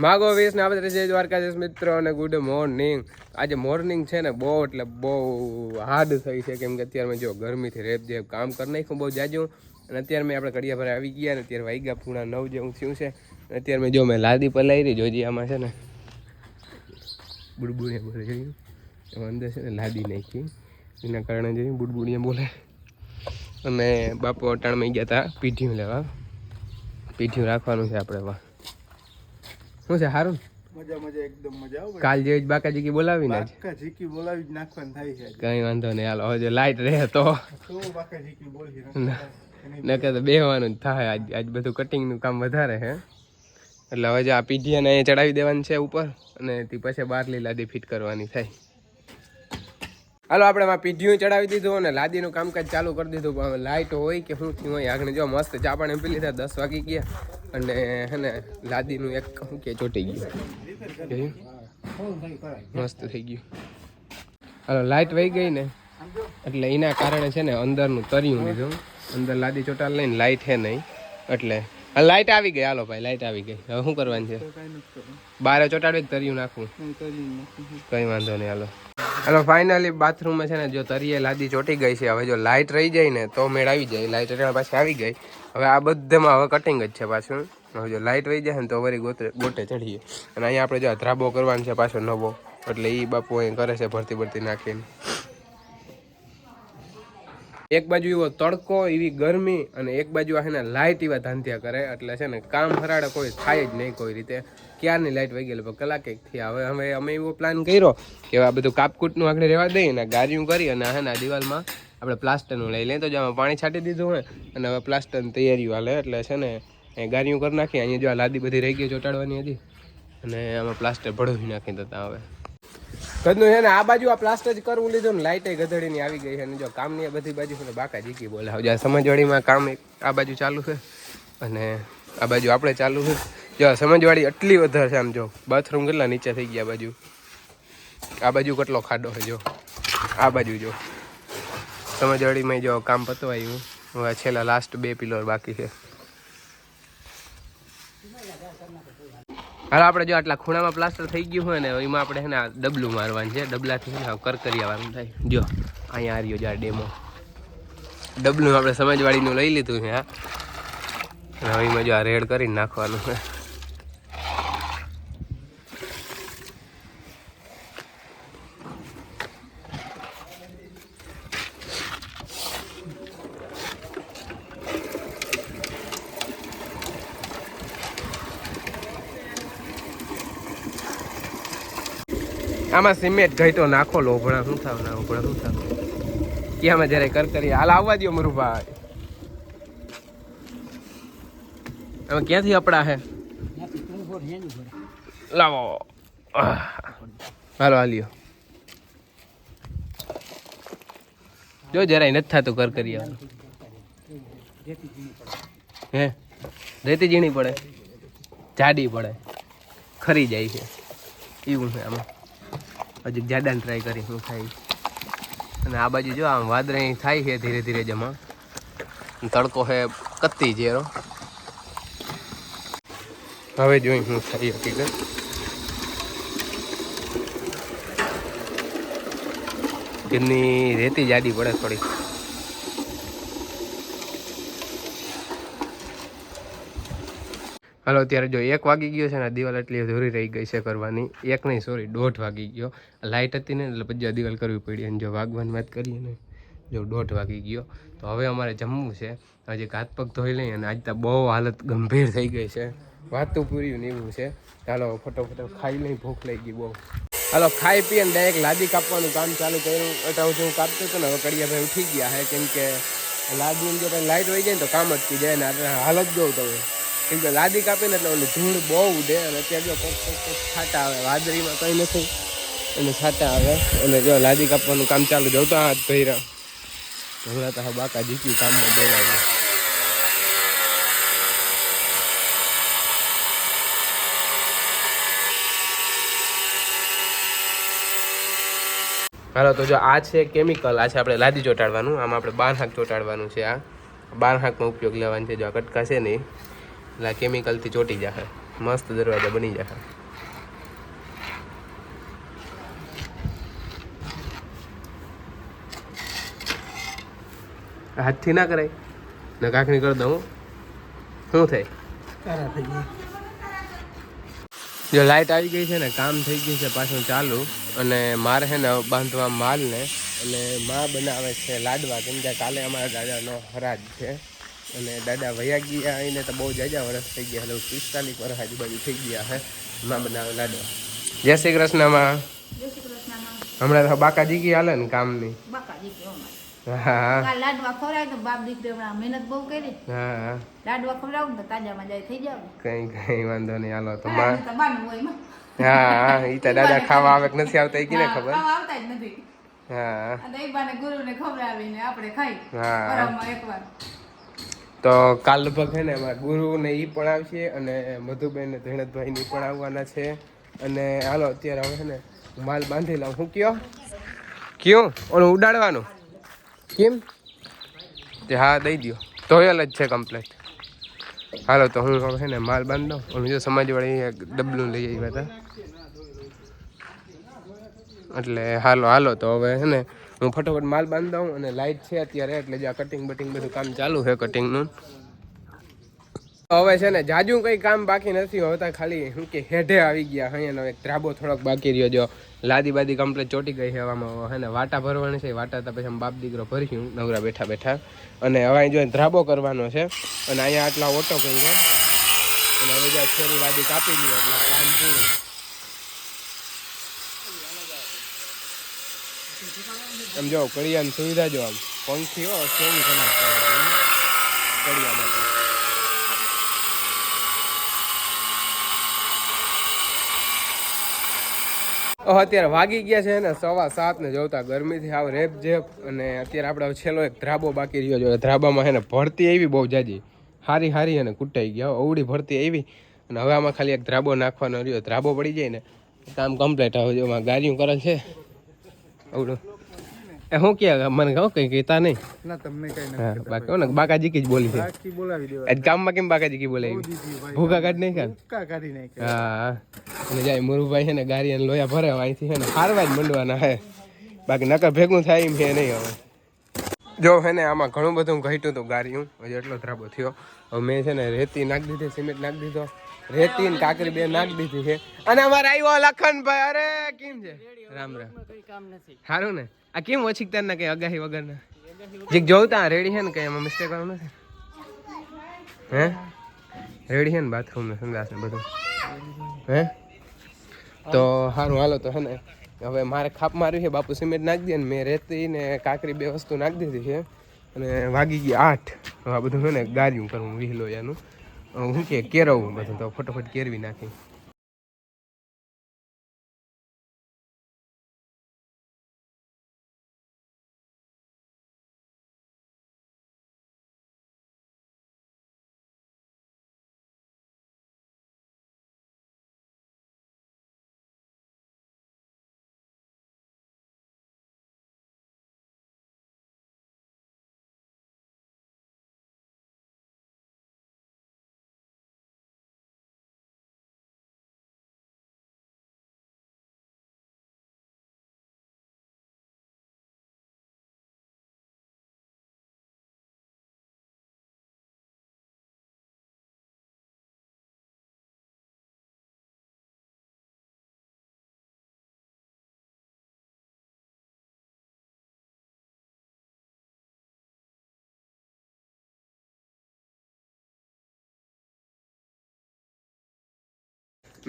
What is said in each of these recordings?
માગો વીસ ને આપણે જય દ્વારકાધીશ મિત્રો અને ગુડ મોર્નિંગ. આજે મોર્નિંગ છે ને બહુ એટલે બહુ હાર્ડ થઈ છે, કેમ કે અત્યારે જો ગરમીથી રેપ જે કામ કરી નાખ્યું બહુ જાજુ. અને અત્યારે મેં આપણે કડિયા પર આવી ગયા ને અત્યારે વાગ્યા પૂણા 9 જેવું થયું છે. અત્યારે મેં જો મેં લાદી પલાવી જોજી આમાં છે ને બુડબુડિયા બોલે જોયું એમાં અંદર છે ને લાદી નાખી એના કારણે જોયું બુડબુડિયા બોલે. અને બાપુ અટાણમાં ગયા હતા પીઠિયું લેવા, પીઠિયું રાખવાનું છે આપણે વા. શું છે સારું? મજા મજા એકદમ મજા આવે. કાલ જેવી જ બાકાજીકી બોલાવીને બાકાજીકી બોલાવી જ નાખવાનું થાય છે. કઈ વાંધો નહીં, હાલો હવે જો લાઈટ રહે તો બાકાજીકી બોલી નકર તો બેહવાનું જ થાય. આજ બધું કટિંગનું કામ વધારે છે એટલે હવે જો આ પીઢિયાને અહીંયા ચડાવી દેવાનું છે ઉપર અને તે પછી બારલી લાદી ફિટ કરવાની થાય. હાલો આપણે આ પીઢિયું ચડાવી દીધું અને લાદીનું કામકાજ ચાલુ કરી દીધું. પણ લાઇટ હોય કે શું થયું હોય આગળ જો મસ્ત ચા પાણી પી લીધા 10 વાગી ગયા અને હે ને લાદીનું એક શું કે ચોટી ગયું મસ્ત થઈ ગયું. હાલો લાઇટ વહી ગઈ ને એટલે એના કારણે છે ને અંદરનું તર્યું લીધું. અંદર લાદી ચોટાડ લઈને લાઇટ હે નહીં એટલે લાઇટ આવી ગઈ. હાલો ભાઈ લાઇટ આવી ગઈ, હવે શું કરવાનું છે? બારે ચોટાડવી તર્યું નાખવું, કઈ વાંધો નહીં. હાલો ફાઇનલી બાથરૂમમાં છે ને જો તરીએ લાદી ચોટી ગઈ છે. હવે જો લાઇટ રહી જાય ને તો મેળ આવી જાય. લાઇટ એટલે પાછી આવી ગઈ. હવે આ બધામાં હવે કટિંગ જ છે પાછું. હવે જો લાઇટ રહી જાય ને તો વળી ગોટે ચડીએ. અને અહીંયા આપણે જો ધ્રાબો કરવાનો છે પાછો નવો, એટલે એ બાપુ અહીં કરે છે ભરતી નાખીને. એક બાજુ એવો તડકો એવી ગરમી અને એક બાજુ આ ને લાઇટ એવા ધાંધ્યા કરે એટલે છે ને કામ હરાડે કોઈ થાય જ નહીં કોઈ રીતે. ક્યારની લાઇટ વહી ગયેલી કલાક એક થી. હવે અમે એવો પ્લાન કર્યો કે આ બધું કાપકૂટનું આગળ રહેવા દઈએ ને ગાર્યું કરી અને હે ને દિવાલમાં આપણે પ્લાસ્ટરનું લઈ લઈએ. તો જો આમાં પાણી છાંટી દીધું હોય અને હવે પ્લાસ્ટરની તૈયારીઓ હાલે એટલે છે ને એ ગાર્યું કરી નાખીએ. અહીંયા જો આ લાદી બધી રહી ગઈ ચોટાડવાની હતી અને આમાં પ્લાસ્ટર ભળવી નાખી દેતા. હવે કદનું છે ને આ બાજુ આ પ્લાસ્ટર જ કરવું લીધું ને લાઇટ ગધડીની આવી ગઈ છે. અને જો કામની બધી બાજુ છે બાકા જીકી બોલાવ જો સમજવાડીમાં કામ આ બાજુ ચાલુ છે અને આ બાજુ આપણે ચાલુ છે. જો સમજવાડી એટલી વધારે છે. આમ જો બાથરૂમ કેટલા નીચે થઈ ગયા બાજુ, આ બાજુ કેટલો ખાડો છે જો આ બાજુ. જો સમજવાડીમાં જો કામ પતવાયું, હવે છેલ્લા લાસ્ટ 2 પિલર બાકી છે. હાલ આપણે જો આટલા ખૂણામાં પ્લાસ્ટર થઈ ગયું હોય ને એમાં આપણે છે ને ડબલું મારવાનું છે. ડબલાથી છે ને કરકરિયાવાનું થાય. જો અહીંયા આ રહ્યો જો આ ડેમો ડબલું આપણે સમજવાડીનું લઈ લીધું છે. હા હવે એમાં જો આ રેડ કરીને નાખવાનું છે. આમાં સિમેન્ટ ઘઈટો નાખો લોભણા શું થાવ ના લોભણા શું થાવ ક્યાંમાં જયારે કરકરી હાલ આવવા દો મરુભાઈ. હવે ક્યાંથી અપડા હે લાવો હાલો હાલ્યો જો જરાય નથી થતું કરકરી હે રેતી ઝીણી પડે જાડી પડે ખરી જાય છે એવું છે. આમાં હજી જાડાને ટ્રાય કરી શું થાય. અને આ બાજુ જો આમ વાદળી થાય છે ધીરે ધીરે જમા. તડકો છે કત્તી જેરો. હવે જોઈ શું થાય હકીકત. ઘરની રેતી જાડી પડે થોડી. હાલો અત્યારે જો 1 વાગી ગયો છે ને દિવાલ એટલી અધૂરી રહી ગઈ છે કરવાની. 1 નહીં સોરી 1:30 વાગી ગયો. લાઇટ હતી ને એટલે પછી દિવાલ કરવી પડી. અને જો વાગવાની વાત કરીએ ને જો 1:30 વાગી ગયો. તો હવે અમારે જમવું છે. હજી હાથ પગ ધોઈ લઈએ અને આજ તો બહુ હાલત ગંભીર થઈ ગઈ છે. વાતું પૂર્યું ને એવું છે. ચાલો ફટોફટ ખાઈ લઈ, ભૂખ લાગી ગઈ બહુ. હાલો ખાઈ પી અને ડાયરેક્ટ લાદી કાપવાનું કામ ચાલુ કર્યું. એટલે હું કાપતો હતો ને હવે કડિયાભાઈ ઉઠી ગયા હે કેમ કે લાદી જો લાઇટ વહી જાય ને તો કામ અટકી જાય ને હાલત જોઉં તો કેમ કે લાદી કાપીને એટલે ઓલી ધૂળ બહુ ઉડે. અને અત્યારે જો છાંટા આવે વાદળીમાં કંઈ નથી અને છાંટા આવે. અને જો લાદી કાપવાનું કામ ચાલુ જવતા હાથ ભર્યા હમણાં તો બાકા જીકી કામમાં બોલાવે. હાલો તો જો આ છે કેમિકલ, આ છે આપણે લાદી ચોંટાડવાનું. આમાં આપણે 12 હાંક ચોંટાડવાનું છે. આ 12 હાંકનો ઉપયોગ લેવાનો છે. જો આ કટકા છે ને એટલે કેમિકલથી ચોંટી જશે. મસ્ત દરવાજા બની જાય. હાથથી ના કરાય ને કાંકરી કરી દઉં શું થાય. તારા થઈ ગયા. જો લાઇટ આવી ગઈ છે ને કામ થઈ ગયું છે પાછું ચાલુ. અને મારે છે ને બાંધવા માલ ને અને માં બનાવે છે લાડવા કેમ કે કાલે અમારા દાદાનો હરાજ છે અને દાદા વયા ગયા એને તો બહુ જાજા વર્ષ થઈ ગયા એટલે 45 વર્ષ આજુબાજુ થઈ ગયા છે. માં બનાવે લાડવા. જય શ્રી કૃષ્ણમાં. હમણાં તો બાકાજી કી હાલે ને કામની. હા લાડવા ખવડાય તો બાપ દીકરી હમણાં મહેનત બહુ કરી. હા લાડવા ખવડાવું ને તો તાજામાં જાય થઈ જાવ. કઈ વાંધો નહીં હાલો તો હા તો બાનું હોય માં. હા ઈ તો દાદા ખાવા આવે કે નથી આવતા એ કીને ખબર. ખાવા આવતા જ નથી. હા અને એ બાને ગુરુને ખવડાવીને આપણે ખાઈ. હા વરસમાં એકવાર. તો કાલ લગભગ છે ને અમારા ગુરુ ને ઈ પણ આવશે અને મધુબેન ને ધીણતભાઈ ની પણ આવવાના છે. અને હાલો અત્યારે હવે છે ને માલ બાંધી લઉં. હું કયો ઓલું ઉડાડવાનું કેમ તે હા દઈ દો ધોયેલ જ છે કમ્પ્લીટ. હાલો તો હું હવે છે ને માલ બાંધ દઉં. ઓલું જો સમાજવાળી એક ડબલું લઈ આવ્યા હતા એટલે હાલો તો હવે છે ને હું ફટોફટ માલ બાંધ દઉં. અને લાઇટ છે અત્યારે એટલે જે આ કટિંગ બટિંગ બધું કામ ચાલુ છે કટિંગનું. હવે છે ને જાજુ કંઈ કામ બાકી નથી હોતા ખાલી શું કે હેઠે આવી ગયા અહીંયા એક ધ્રાબો થોડોક બાકી રહ્યો. જો લાદી બાદી કમ્પ્લીટ ચોટી ગઈ છે હવામાં હે ને વાટા ભરવાની છે. વાટા તો પછી બાપ દીકરો ભરીશું નવરા બેઠા બેઠા. અને હવે અહીં જો ધ્રાબો કરવાનો છે અને અહીંયા આટલા ઓટો કર્યો અને હવે જ્યાં છેલ્લી વાદી કાપી લ્યો એટલે કામ પૂરું. આમ જો કડિયાની સુવિધા જો આમ પંખી હો કેવી ખરાબ કડિયા માટે. અત્યારે વાગી ગયા છે ને 7:15 ને જોતા ગરમીથી આવ રેપ જેપ. અને અત્યારે આપણે છેલ્લો એક ધ્રાબો બાકી રહ્યો છે. ધ્રાબામાં છે ને ભરતી આવી બહુ જાજી હારી અને કૂટાઈ ગયા અવડી ભરતી આવી. અને હવે આમાં ખાલી એક ધ્રાબો નાખવાનો રહ્યો. ધ્રાબો પડી જાય ને કામ કમ્પ્લીટ. હવે જો ગાડીઓ કરે છે અવડું એ શું કે મને કહો કંઈ કહેતા નહીં ના તમને કઈ હા નથી. બાકી ને બાકાજી કી જ બોલી છે. બાકી બોલાવી દેવા. આજ કામમાં કેમ બાકાજી કી બોલાવી ભૂકા કાઢ નહીં કાઢ. ભૂકા કાઢી નાખે. હા અને જાય મુરુભાઈ છે ને ગાડી અને લોયા ભરે અહીંથી છે ને હારવા જ મંડવાના હે. બાકી નકર ભેગું થાય એમ છે નહીં. હવે જો છે ને આમાં ઘણું બધું ઘટ્યું હતું ગાડીયું. હજી એટલો ધ્રાબો થયો. હવે મેં છે ને રેતી નાખી દીધી સિમેન્ટ નાખી દીધો. રેતી ને કાકરી બે નાખી દીધી છે. અને અમારે આવ્યો લખનભાઈ. અરે કેમ છે રામ સારું ને આ કેમ ઓછીકતા ના કઈ અગાહી વગરના જે જોતા રેડી છે ને કઈ એમાં મિસ્ટેક વાળું નથી હે. રેડી છે ને બાથરૂમ ને સંદાસ ને બધું હે. તો સારું હાલો તો હે ને હવે મારે ખાપ માર્યું છે બાપુ સિમેન્ટ નાખી દે ને મેં રેતી ને કાકરી બે વસ્તુ નાખી દીધી છે. અને વાગી ગયા 8. આ બધું છે ને ગાર્યું કરવું વિહલો એનું હું કે કેરવવું બધું તો ફટોફટ કેરવી નાખી.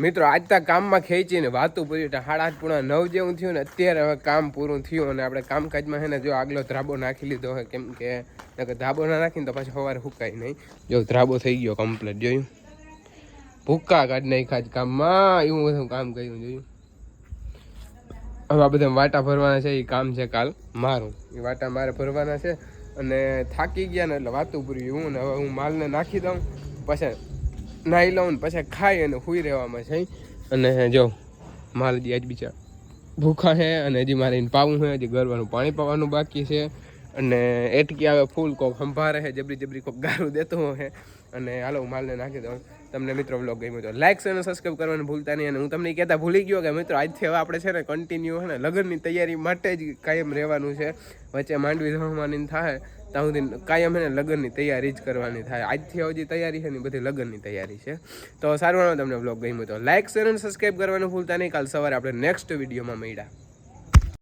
મિત્રો આજ તક કામમાં ખેંચીને વાતું પૂરી 8:30 જેવું થયું ને અત્યારે હવે કામ પૂરું થયું. અને આપણે કામકાજમાં છે ને જો આગલો ધ્રાબો નાખી લીધો હોય કેમ કે ધ્રાબો ના નાખીને તો પાછું સવારે સુકાય નહીં. જો ધ્રાબો થઈ ગયો કમ્પ્લીટ જોયું ભૂક્કા કાઢી નાખ્યા જ કામમાં એવું બધું કામ કર્યું જોયું. હવે આ બધા વાટા ભરવાના છે એ કામ છે કાલ મારું. એ વાટા મારે ભરવાના છે. અને થાકી ગયા ને એટલે વાતું પૂરી હું ને હવે હું માલને નાખી દઉં પછી નાહી લઉં ને પછી ખાઈ અને સૂઈ રહેવામાં છે. અને જો માલ હજી આજ બીજા ભૂખા છે અને હજી મારે એને પાવું છે. હજી ગરવાનું પાણી પાવાનું બાકી છે. અને એટકી આવે ફૂલ કોક સંભારે છે જબરી કોક ગારું દેતો હોય. અને હાલો હું માલને નાખી દઉં. તમને મિત્રો વ્લોગ ગમ્યો તો લાઈક અને સબસ્ક્રાઈબ કરવાનું ભૂલતા નહીં. અને હું તમને કહેતા ભૂલી ગયો કે મિત્રો આજથી હવે આપણે છે ને કન્ટિન્યુ છે ને લગ્નની તૈયારી માટે જ કાયમ રહેવાનું છે. વચ્ચે માંડવી ધોવાની થાય ત્યાં સુધી કાયમ છે ને લગ્નની તૈયારી જ કરવાની થાય. આજથી હવે જે તૈયારી છે ને બધી લગ્નની તૈયારી છે. તો સારું તમને વ્લોગ ગમ્યો તો લાઈક અને સબસ્ક્રાઈબ કરવાનું ભૂલતા નહીં. કાલ સવારે આપણે નેક્સ્ટ વિડીયોમાં મળ્યા.